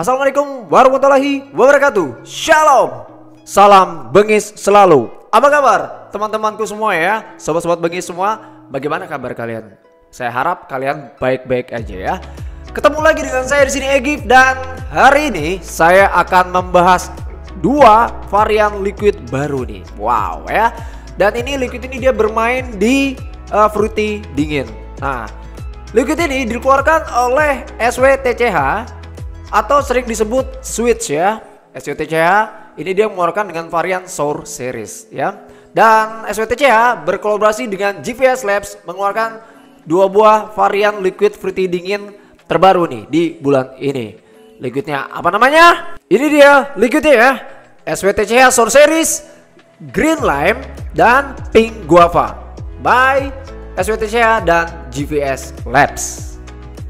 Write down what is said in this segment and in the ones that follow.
Assalamualaikum warahmatullahi wabarakatuh. Shalom. Salam bengis selalu. Apa kabar teman-temanku semua ya, sobat-sobat bengis semua? Bagaimana kabar kalian? Saya harap kalian baik-baik aja ya. Ketemu lagi dengan saya di sini Egif, dan hari ini saya akan membahas dua varian liquid baru nih. Wow ya. Dan ini liquid ini dia bermain di fruity dingin. Nah, liquid ini dikeluarkan oleh SWTCH atau sering disebut Switch ya. SWTCH ini dia mengeluarkan dengan varian Sour Series ya. Dan SWTCH berkolaborasi dengan GVS Labs mengeluarkan dua buah varian liquid fruity dingin terbaru nih di bulan ini. Liquidnya apa namanya? Ini dia liquidnya ya. SWTCH Sour Series Green Lime dan Pink Guava by SWTCH dan GVS Labs.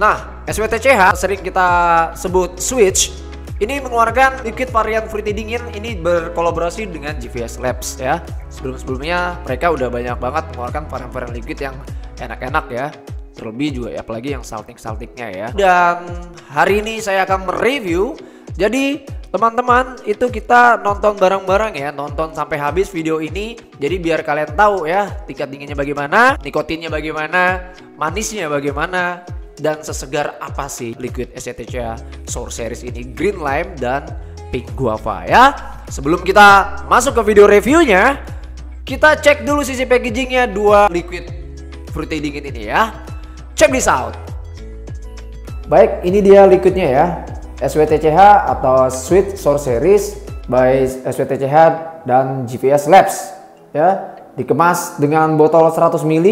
Nah, SWTCH sering kita sebut Switch. Ini mengeluarkan liquid varian fruity dingin, ini berkolaborasi dengan GVS Labs ya. Sebelumnya mereka udah banyak banget mengeluarkan varian-varian liquid yang enak-enak ya. Terlebih juga ya, apalagi yang salting-saltingnya ya. Dan hari ini saya akan mereview. Jadi teman-teman, itu kita nonton bareng-bareng ya, nonton sampai habis video ini. Jadi biar kalian tahu ya, tingkat dinginnya bagaimana, nikotinnya bagaimana, manisnya bagaimana, dan sesegar apa sih liquid SWTCH Sour Series ini Green Lime dan Pink Guava ya. Sebelum kita masuk ke video reviewnya, kita cek dulu sisi packagingnya dua liquid fruity dingin ini ya. Check this out. Baik, ini dia liquidnya ya. SWTCH atau Sweet Sour Series by SWTCH dan GVS Labs ya. Dikemas dengan botol 100 ml.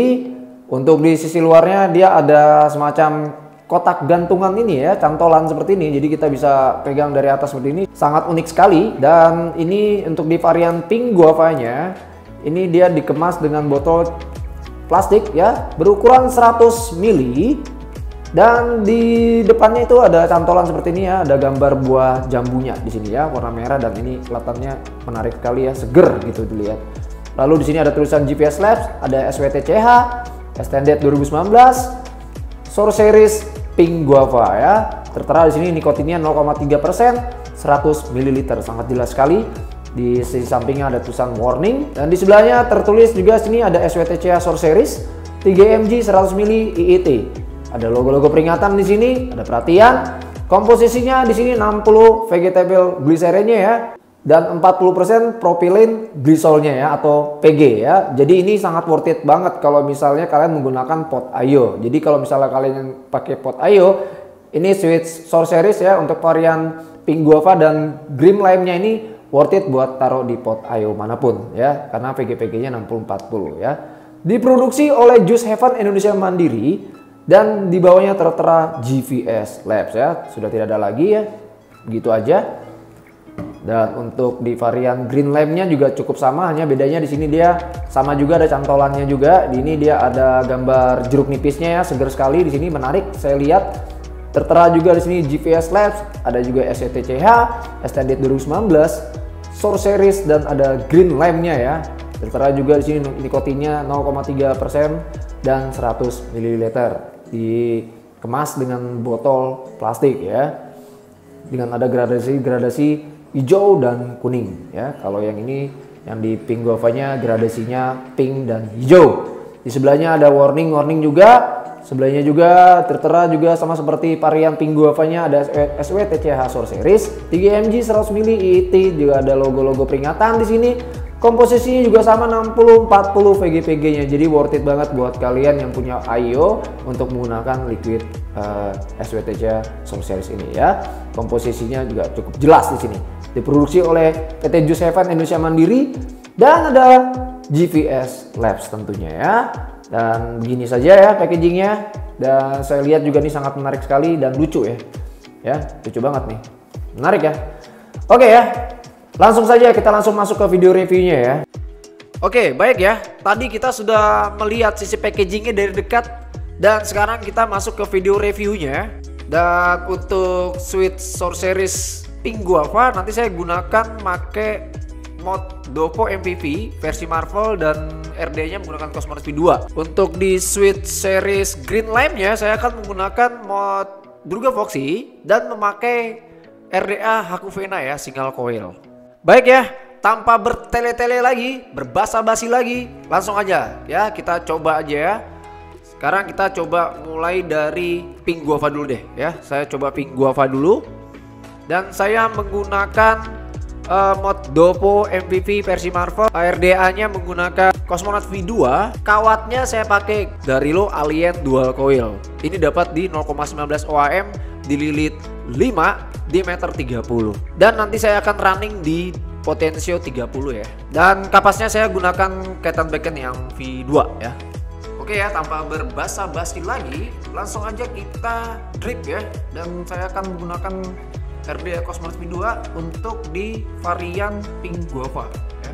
Untuk di sisi luarnya dia ada semacam kotak gantungan ini ya, cantolan seperti ini. Jadi kita bisa pegang dari atas seperti ini. Sangat unik sekali. Dan ini untuk di varian Pink Guavanya, ini dia dikemas dengan botol plastik ya, berukuran 100 ml. Dan di depannya itu ada cantolan seperti ini ya, ada gambar buah jambunya di sini ya, warna merah, dan ini kelihatannya menarik sekali ya, seger gitu dilihat. Lalu di sini ada tulisan GVS Labs, ada SWTCH, Extended 2019, Sour Series Pink Guava ya. Tertera di sini nikotinnya 0,3%, 100 ml, sangat jelas sekali. Di sisi sampingnya ada tulisan warning, dan di sebelahnya tertulis juga sini ada SWTCH Sour Series 3 mg 100 ml IIT. Ada logo-logo peringatan di sini, ada perhatian. Komposisinya di sini 60 vegetable glycerin-nya ya, dan 40% propylene glycolnya ya, atau PG ya. Jadi ini sangat worth it banget kalau misalnya kalian menggunakan pot ayo. Jadi kalau misalnya kalian pakai pot ayo, ini Sweet Sour Series ya, untuk varian Pink Guava dan Green Lime-nya ini worth it buat taruh di pot ayo manapun ya, karena PG-PG-nya 60-40 ya. Diproduksi oleh Juice Heaven Indonesia Mandiri, dan di bawahnya tertera GVS Labs ya. Sudah tidak ada lagi ya, begitu aja. Dan untuk di varian Green Lime-nya juga cukup sama, hanya bedanya di sini dia sama juga ada cantolannya juga. Di ini dia ada gambar jeruk nipisnya ya, segar sekali di sini, menarik saya lihat. Tertera juga di sini GVS Labs, ada juga SWTCH, Extended 2019, Sour Series, dan ada Green Lime-nya ya. Tertera juga di sini nikotinnya 0,3% dan 100 ml. Dikemas dengan botol plastik ya, dengan ada gradasi hijau dan kuning ya. Kalau yang ini, yang di Pink Guavanya gradasinya pink dan hijau. Di sebelahnya ada warning juga. Sebelahnya juga tertera juga sama seperti varian Pink Guavanya, ada SWTCH Sour Series 3 mg 100 ml IIT. Juga ada logo-logo peringatan di sini. Komposisinya juga sama 60-40 VG-PG-nya. Jadi worth it banget buat kalian yang punya ayo untuk menggunakan liquid SWTCH Sour Series ini ya. Komposisinya juga cukup jelas di sini. Diproduksi oleh PT Juice Heaven Indonesia Mandiri, dan ada GVS Labs tentunya ya. Dan begini saja ya packagingnya. Dan saya lihat juga ini sangat menarik sekali dan lucu ya. Ya, lucu banget nih. Menarik ya. Oke ya. Langsung saja kita langsung masuk ke video reviewnya ya. Oke, baik ya. Tadi kita sudah melihat sisi packagingnya dari dekat, dan sekarang kita masuk ke video reviewnya. Dan untuk Sweet Sour Series Pink Guava nanti saya gunakan pakai mod Dopo MVP versi Marvel, dan RD-nya menggunakan Cosmos V2. Untuk di Sweet Series Green Lime-nya saya akan menggunakan mod Druga Foxy dan memakai RDA Hakuvena ya, single coil. Baik ya, tanpa bertele-tele lagi, berbasa-basi lagi, langsung aja ya kita coba aja ya. Sekarang kita coba mulai dari pink guava dulu deh ya. Saya coba pink guava dulu. Dan saya menggunakan mod Dopo MVP versi Marvel. RDA-nya menggunakan Cosmonaut V2. Kawatnya saya pakai Darilo Alien Dual Coil. Ini dapat di 0,19 ohm, dililit 5, diameter 30. Dan nanti saya akan running di Potensio 30 ya. Dan kapasnya saya gunakan Ketan Beacon yang V2 ya. Oke ya, tanpa berbasa-basi lagi, langsung aja kita drip ya. Dan saya akan menggunakan RDA Cosmonaut V2 untuk di varian pink guava ya.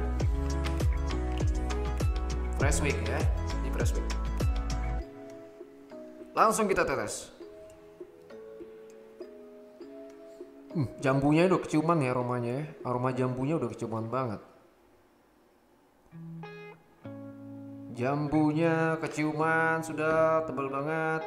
Presswick ya, di Presswick. Langsung kita tetes. Jambunya udah keciuman ya aromanya ya. Aroma jambunya udah keciuman banget. Jambunya keciuman sudah tebal banget.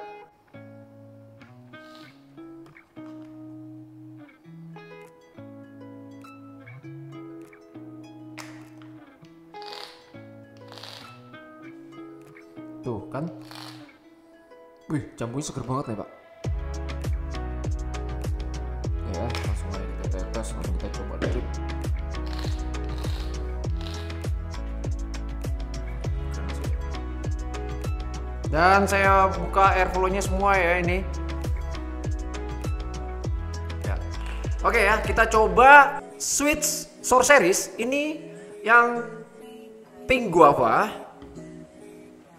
Tuh kan. Wih, jambunya seger banget nih, Pak. Ya, langsung aja kita tetes, langsung kita coba drip. Dan saya buka airflow-nya semua ya ini. Ya. Oke ya, kita coba switch Sorceries ini yang pink guava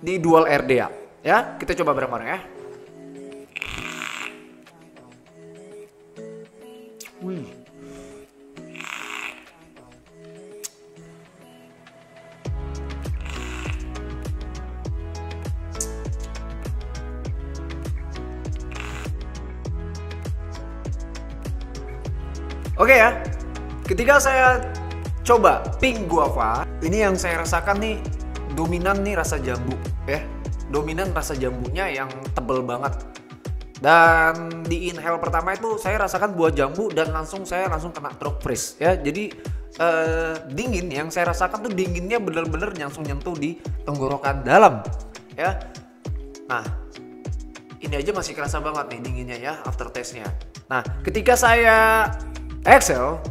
di dual RDA ya. Kita coba bareng-bareng ya. Wih. Oke ya, ketika saya coba pink guava, ini yang saya rasakan nih dominan nih rasa jambu ya. Dominan rasa jambunya yang tebel banget. Dan di inhale pertama itu saya rasakan buah jambu dan saya langsung kena throat freeze ya. Jadi dingin yang saya rasakan tuh dinginnya bener-bener langsung nyentuh di tenggorokan dalam ya. Nah, ini aja masih kerasa banget nih dinginnya ya aftertaste-nya. Nah, ketika saya exhale,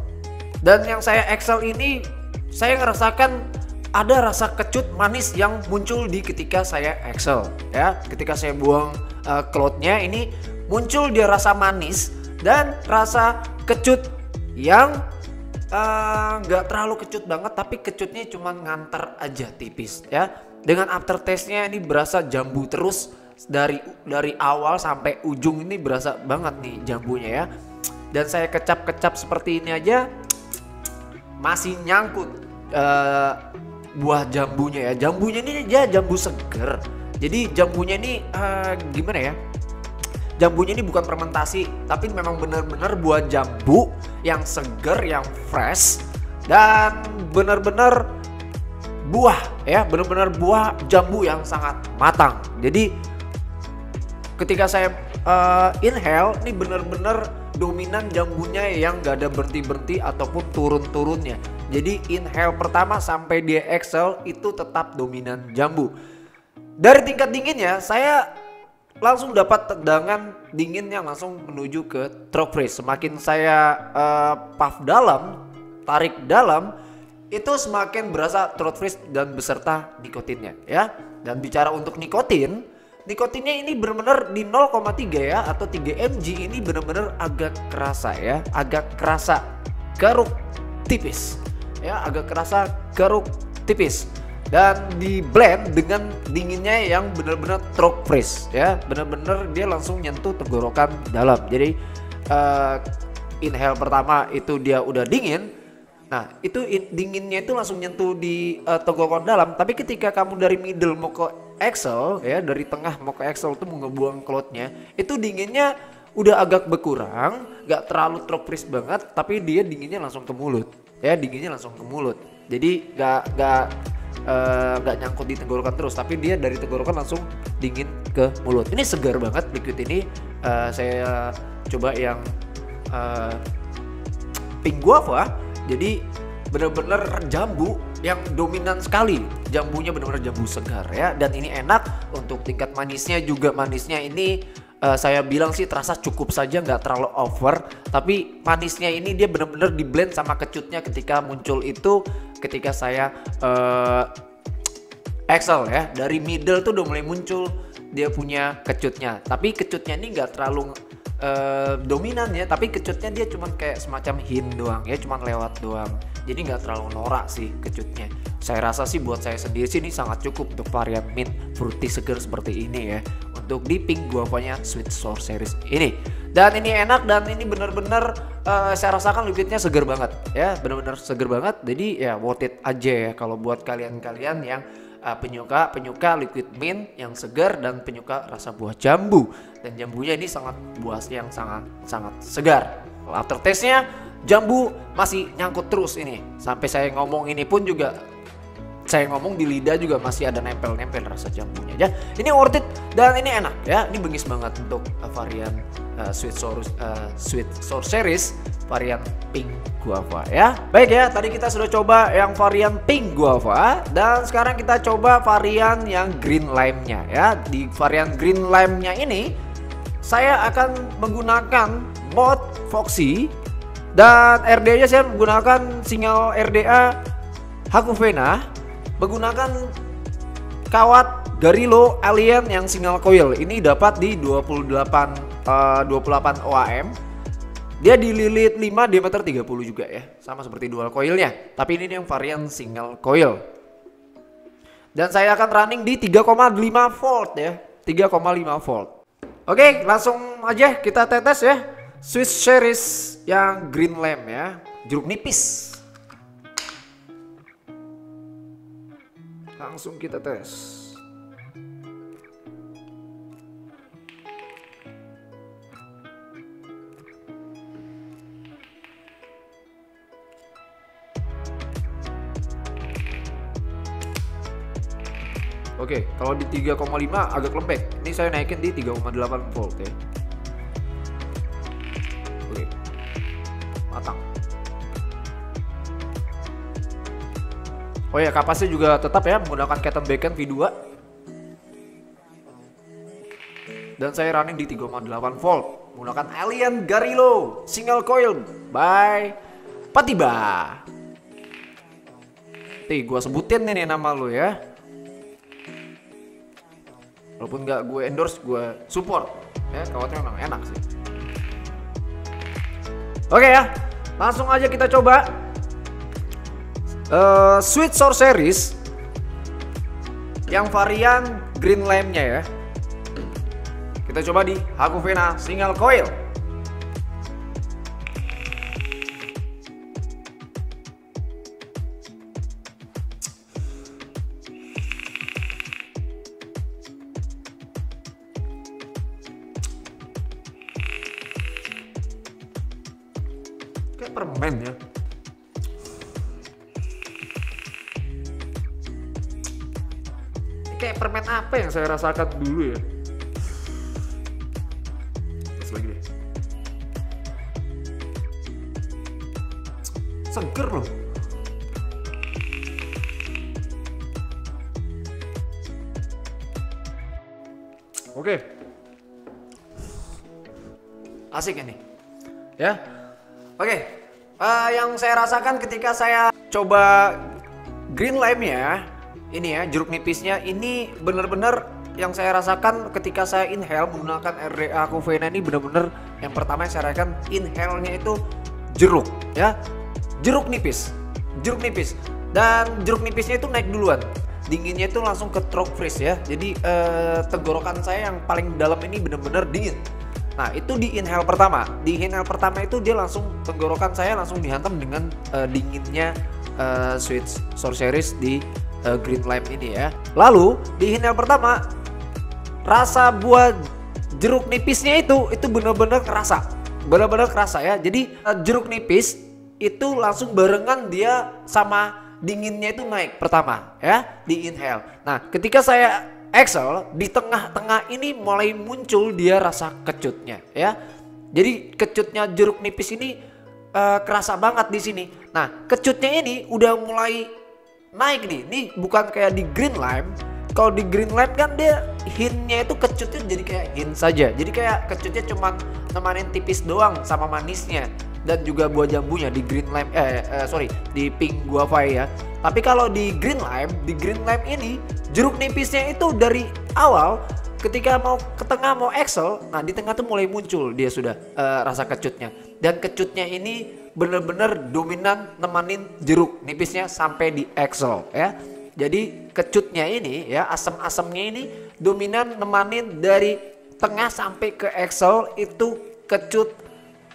dan yang saya exhale ini saya ngerasakan ada rasa kecut manis yang muncul di ketika saya exhale ya. Ketika saya buang cloudnya ini muncul dia rasa manis dan rasa kecut yang nggak terlalu kecut banget, tapi kecutnya cuma nganter aja tipis ya. Dengan aftertaste-nya ini berasa jambu terus dari awal sampai ujung, ini berasa banget nih jambunya ya. Dan saya kecap-kecap seperti ini aja masih nyangkut buah jambunya ya. Jambunya ini dia jambu seger. Jadi jambunya ini gimana ya? Jambunya ini bukan fermentasi, tapi memang benar-benar buah jambu yang seger, yang fresh, dan benar-benar buah ya, benar-benar buah jambu yang sangat matang. Jadi ketika saya inhale, ini benar-benar dominan jambunya yang gak ada berhenti-berhenti ataupun turun-turunnya. Jadi inhale pertama sampai dia exhale itu tetap dominan jambu. Dari tingkat dinginnya saya langsung dapat tendangan dingin yang langsung menuju ke throat freeze. Semakin saya puff dalam, tarik dalam, itu semakin berasa throat freeze dan beserta nikotinnya ya. Dan bicara untuk nikotinnya ini benar-benar di 0,3 ya, atau 3 mg ini benar-benar agak kerasa ya, agak kerasa garuk tipis ya, agak kerasa garuk tipis. Dan di blend dengan dinginnya yang benar-benar throat freeze ya, benar-benar dia langsung nyentuh tenggorokan dalam. Jadi inhale pertama itu dia udah dingin. Nah itu dinginnya itu langsung nyentuh di tenggorokan dalam. Tapi ketika kamu dari middle mau ke exhale ya, dari tengah mau ke exhale itu mau ngebuang cloudnya, itu dinginnya udah agak berkurang, gak terlalu throat freeze banget, tapi dia dinginnya langsung ke mulut ya, dinginnya langsung ke mulut. Jadi gak nyangkut di tenggorokan terus, tapi dia dari tenggorokan langsung dingin ke mulut. Ini segar banget liquid ini. Saya coba yang pink guava. Jadi bener-bener jambu yang dominan sekali. Jambunya bener-bener jambu segar ya. Dan ini enak untuk tingkat manisnya juga. Manisnya ini saya bilang sih terasa cukup saja, nggak terlalu over. Tapi manisnya ini dia bener-bener di blend sama kecutnya ketika muncul itu. Ketika saya Excel ya, dari middle tuh udah mulai muncul dia punya kecutnya. Tapi kecutnya ini nggak terlalu dominan ya, tapi kecutnya dia cuman kayak semacam hint doang ya, cuman lewat doang. Jadi nggak terlalu norak sih kecutnya. Saya rasa sih buat saya sendiri sih ini sangat cukup untuk varian mint fruity seger seperti ini ya, untuk di pink guavanya Sweet Sour Series ini. Dan ini enak dan ini bener-bener saya rasakan liquidnya seger banget ya, bener-bener seger banget. Jadi ya worth it aja ya kalau buat kalian-kalian yang penyuka liquid mint yang segar dan penyuka rasa buah jambu. Dan jambunya ini sangat buah yang sangat segar. Aftertaste-nya jambu masih nyangkut terus ini. Sampai saya ngomong ini pun juga, saya ngomong di lidah juga masih ada nempel-nempel rasa jambunya ya. Ini worth it dan ini enak ya. Ini bengis banget untuk varian Sweet Sour Series varian pink guava ya. Baik ya, tadi kita sudah coba yang varian pink guava dan sekarang kita coba varian yang green lime-nya ya. Di varian green lime-nya ini saya akan menggunakan mod Foxy dan RDA-nya saya menggunakan single RDA Hakufena, menggunakan kawat Garilo Alien yang single coil. Ini dapat di 28 OAM. Dia dililit 5 diameter 30 juga ya, sama seperti dual coilnya. Tapi ini yang varian single coil. Dan saya akan running di 3,5 volt ya, 3,5 volt. Oke, langsung aja kita tetes ya. Sweet Series yang green lime ya, jeruk nipis. Langsung kita tes. Oke, kalau di 3,5 agak lembek. Ini saya naikin di 3,8 volt ya. Oke. Matang. Oh ya, kapasnya juga tetap ya menggunakan Keton Bacon V2. Dan saya running di 3,8 volt menggunakan Alien Garilo single coil by Patiba. Gua sebutin nih nama lu ya. Walaupun nggak gue endorse, gue support ya, kawatnya memang enak sih. Oke ya, langsung aja kita coba Sweet Sour Series yang varian green lime-nya ya. Kita coba di Hakufena single coil. Kayak permen ya. Kayak permen apa yang saya rasakan dulu ya. Terus lagi deh. Seger loh. Oke. Asik ini. Ya. Oke, yang saya rasakan ketika saya coba green lime-nya, ini ya jeruk nipisnya, ini bener-bener yang saya rasakan ketika saya inhale menggunakan RDA Hakufena ini bener-bener yang pertama yang saya rasakan inhale-nya itu jeruk ya, jeruk nipis dan jeruk nipisnya itu naik duluan, dinginnya itu langsung ke throat freeze ya, jadi tenggorokan saya yang paling dalam ini bener-bener dingin. Nah itu di inhale pertama, itu dia langsung tenggorokan saya langsung dihantam dengan dinginnya Sweet Sour Series di green lime ini ya. Lalu di inhale pertama rasa buah jeruk nipisnya itu benar-benar kerasa, ya. Jadi jeruk nipis itu langsung barengan dia sama dinginnya itu naik pertama ya di inhale. Nah ketika saya exhale di tengah-tengah ini mulai muncul dia rasa kecutnya ya. Jadi kecutnya jeruk nipis ini kerasa banget di sini. Nah, kecutnya ini udah mulai naik nih. Ini bukan kayak di green lime. Kalau di green lime kan dia hintnya itu kecutnya jadi kayak hint saja. Jadi kayak kecutnya cuman nemanin tipis doang sama manisnya dan juga buah jambunya di green lime di pink guava ya. Tapi kalau di green lime ini jeruk nipisnya itu dari awal ketika mau ke tengah mau excel, nah di tengah tuh mulai muncul dia sudah rasa kecutnya. Dan kecutnya ini bener-bener dominan nemanin jeruk nipisnya sampai di excel ya. Jadi kecutnya ini ya, asam-asamnya ini dominan nemanin dari tengah sampai ke excel itu kecut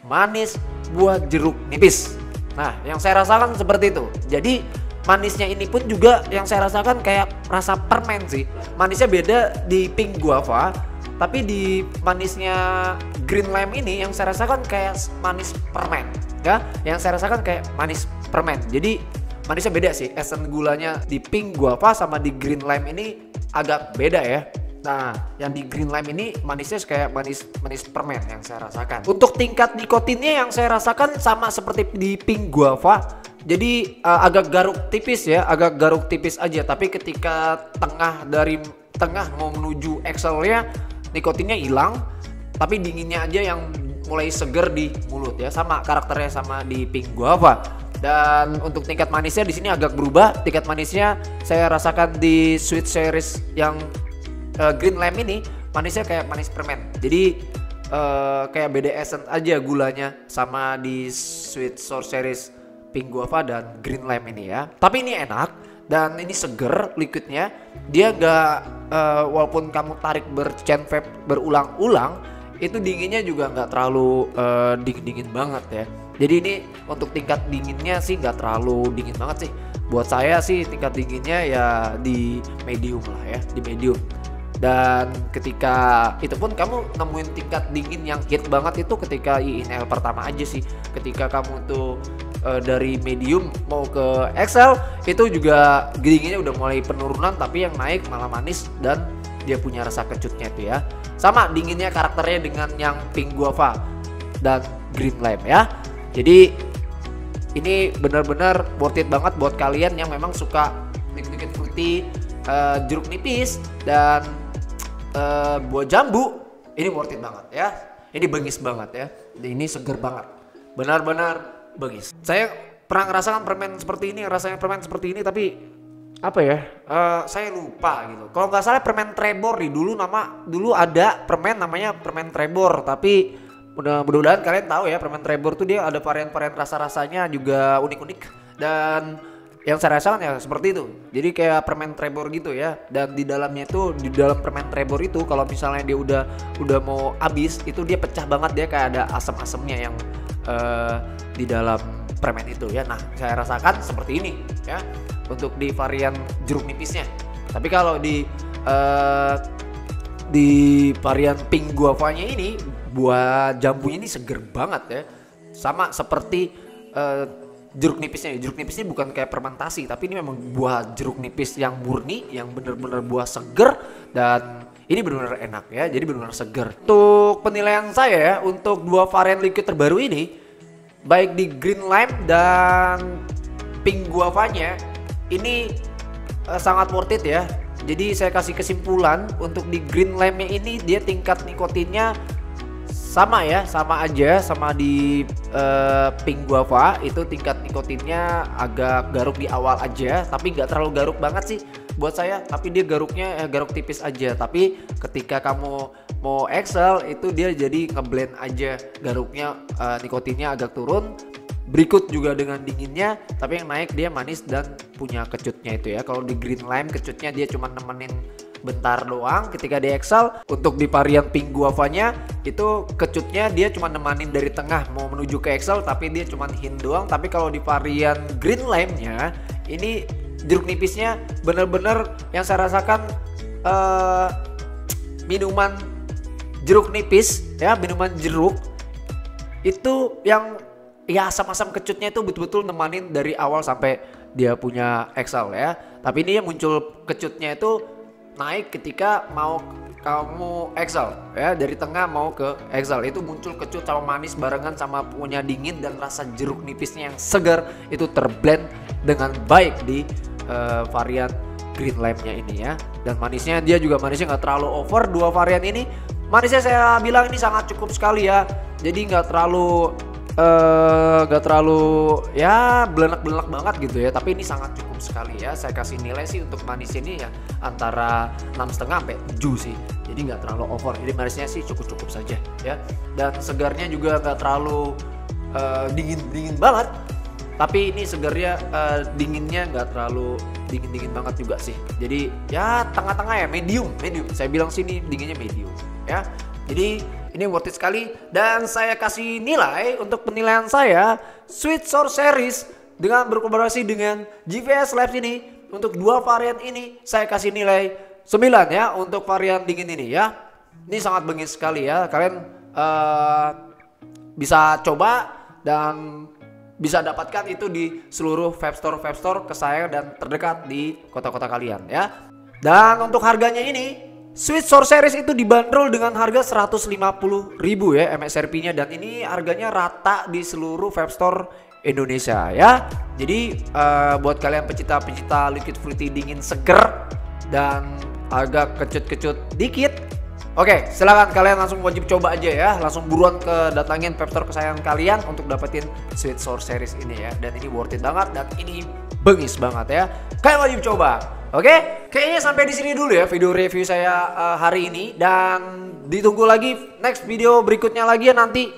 manis buah jeruk nipis. Nah, yang saya rasakan seperti itu. Jadi manisnya ini pun juga yang saya rasakan kayak rasa permen sih. Manisnya beda di pink guava, tapi di manisnya green lime ini yang saya rasakan kayak manis permen ya. Yang saya rasakan kayak manis permen. Jadi manisnya beda sih, esen gulanya di pink guava sama di green lime ini agak beda ya. Nah, yang di green lime ini manisnya kayak manis permen yang saya rasakan. Untuk tingkat nikotinnya yang saya rasakan sama seperti di pink guava. Jadi agak garuk tipis ya, agak garuk tipis aja. Tapi ketika dari tengah mau menuju exhalnya, nikotinnya hilang. Tapi dinginnya aja yang mulai seger di mulut ya, sama karakternya sama di pink guava. Dan untuk tingkat manisnya di sini agak berubah. Tingkat manisnya saya rasakan di sweet series yang green lime ini manisnya kayak manis permen. Jadi kayak beda essence aja gulanya sama di sweet sour series pink guava dan green lime ini ya. Tapi ini enak dan ini seger liquidnya. Dia gak walaupun kamu tarik berchain vape berulang-ulang, itu dinginnya juga nggak terlalu dingin banget ya. Jadi ini untuk tingkat dinginnya sih nggak terlalu dingin banget sih. Buat saya sih tingkat dinginnya ya di medium lah ya, di medium. Dan ketika itu pun kamu nemuin tingkat dingin yang hit banget itu ketika inhale pertama aja sih. Ketika kamu tuh dari medium mau ke XL itu juga dinginnya udah mulai penurunan, tapi yang naik malah manis dan dia punya rasa kecutnya itu ya. Sama dinginnya karakternya dengan yang pink guava dan green lime ya. Jadi ini benar-benar worth it banget buat kalian yang memang suka liquid fruity, jeruk nipis dan buah jambu. Ini worth it banget ya. Ini bengis banget ya. Ini seger banget. Benar-benar bengis. Saya pernah ngerasakan permen seperti ini, rasanya permen seperti ini tapi apa ya? Saya lupa gitu. Kalau nggak salah permen Trebor nih dulu ada permen namanya permen Trebor, tapi mudah-mudahan kalian tahu ya permen Trebor tuh dia ada varian-varian rasa-rasanya juga unik-unik dan yang saya rasakan ya seperti itu. Jadi kayak permen Trebor gitu ya. Dan di dalamnya itu di dalam permen Trebor itu kalau misalnya dia udah mau habis itu dia pecah banget, dia kayak ada asam-asamnya yang di dalam permen itu ya. Nah, saya rasakan seperti ini ya untuk di varian jeruk nipisnya. Tapi kalau di varian pink guavanya ini buah jambunya ini seger banget ya. Sama seperti jeruk nipisnya. Jeruk nipis ini bukan kayak fermentasi, tapi ini memang buah jeruk nipis yang murni, yang bener-bener buah seger dan ini benar-benar enak ya. Jadi benar-benar seger. Untuk penilaian saya ya untuk dua varian liquid terbaru ini, baik di green lime dan pink guavanya ini sangat worth it ya. Jadi saya kasih kesimpulan untuk di green lime-nya ini dia tingkat nikotinnya sama ya, sama aja sama di pink guava. Itu tingkat nikotinnya agak garuk di awal aja, tapi nggak terlalu garuk banget sih buat saya. Tapi dia garuknya garuk tipis aja. Tapi ketika kamu mau excel itu dia jadi ngeblend aja garuknya, nikotinnya agak turun. Berikut juga dengan dinginnya, tapi yang naik dia manis dan punya kecutnya itu ya. Kalau di green lime kecutnya dia cuma nemenin bentar doang ketika di excel. Untuk di varian pink guavanya itu kecutnya dia cuma nemanin dari tengah mau menuju ke excel, tapi dia cuma hint doang. Tapi kalau di varian green lime-nya ini jeruk nipisnya bener-bener yang saya rasakan minuman jeruk nipis ya, minuman jeruk itu yang ya asam-asam kecutnya itu betul-betul nemanin dari awal sampai dia punya excel ya. Tapi ini yang muncul kecutnya itu naik ketika mau kamu exhale ya, dari tengah mau ke exhale, itu muncul kecut sama manis barengan sama punya dingin dan rasa jeruk nipisnya yang segar itu terblend dengan baik di varian green lime-nya ini ya. Dan manisnya dia juga manisnya nggak terlalu over. Dua varian ini manisnya saya bilang ini sangat cukup sekali ya. Jadi nggak terlalu ya belenak-belenak banget gitu ya, tapi ini sangat cukup sekali ya. Saya kasih nilai sih untuk manis ini ya antara 6,5 sampai 7 sih. Jadi nggak terlalu over. Jadi manisnya sih cukup-cukup saja ya. Dan segarnya juga nggak terlalu dingin banget. Tapi ini segarnya dinginnya nggak terlalu dingin banget juga sih. Jadi ya tengah-tengah ya, medium. Saya bilang sini dinginnya medium ya. Jadi ini worth it sekali dan saya kasih nilai untuk penilaian saya Sweet Sour Series dengan berkolaborasi dengan GVS Labs ini. Untuk dua varian ini saya kasih nilai 9 ya untuk varian dingin ini ya. Ini sangat bengis sekali ya. Kalian bisa coba dan bisa dapatkan itu di seluruh vape store kesayangan dan terdekat di kota-kota kalian ya. Dan untuk harganya ini Sweet Sour Series itu dibanderol dengan harga 150.000 ya MSRP-nya, dan ini harganya rata di seluruh vape store Indonesia ya. Jadi buat kalian pecinta liquid fruity dingin seger dan agak kecut-kecut dikit, oke, silakan kalian langsung wajib coba aja ya. Langsung buruan datangin vape store kesayangan kalian untuk dapetin Sweet Sour Series ini ya. Dan ini worth it banget dan ini bengis banget ya. Kalian wajib coba. Oke, kayaknya sampai di sini dulu ya video review saya hari ini, dan ditunggu lagi next video berikutnya lagi ya nanti.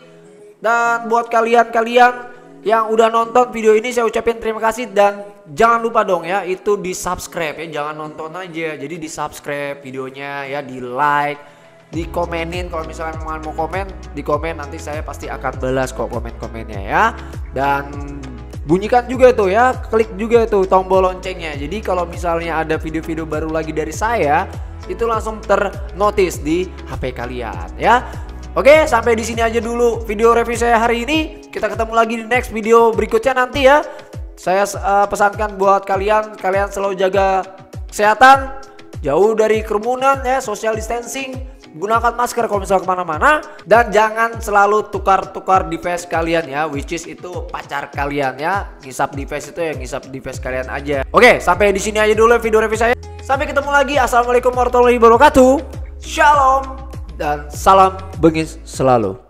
Dan buat kalian yang udah nonton video ini saya ucapin terima kasih, dan jangan lupa dong ya itu di subscribe ya, jangan nonton aja. Jadi di subscribe videonya ya, di like, di komenin kalau misalnya mau komen, di komen nanti saya pasti akan balas kok komen-komennya ya. Dan bunyikan juga itu ya, klik juga itu tombol loncengnya. Jadi kalau misalnya ada video-video baru lagi dari saya, itu langsung ternotis di HP kalian ya. Oke, sampai di sini aja dulu video review saya hari ini. Kita ketemu lagi di next video berikutnya nanti ya. Saya pesankan buat kalian selalu jaga kesehatan, jauh dari kerumunan ya, social distancing. Gunakan masker kalau misalnya kemana-mana, dan jangan selalu tukar-tukar device kalian ya, which is itu pacar kalian ya. Ngisap device itu ya ngisap device kalian aja. Oke, sampai di sini aja dulu video review saya. Sampai ketemu lagi. Assalamualaikum warahmatullahi wabarakatuh. Shalom dan salam bengis selalu.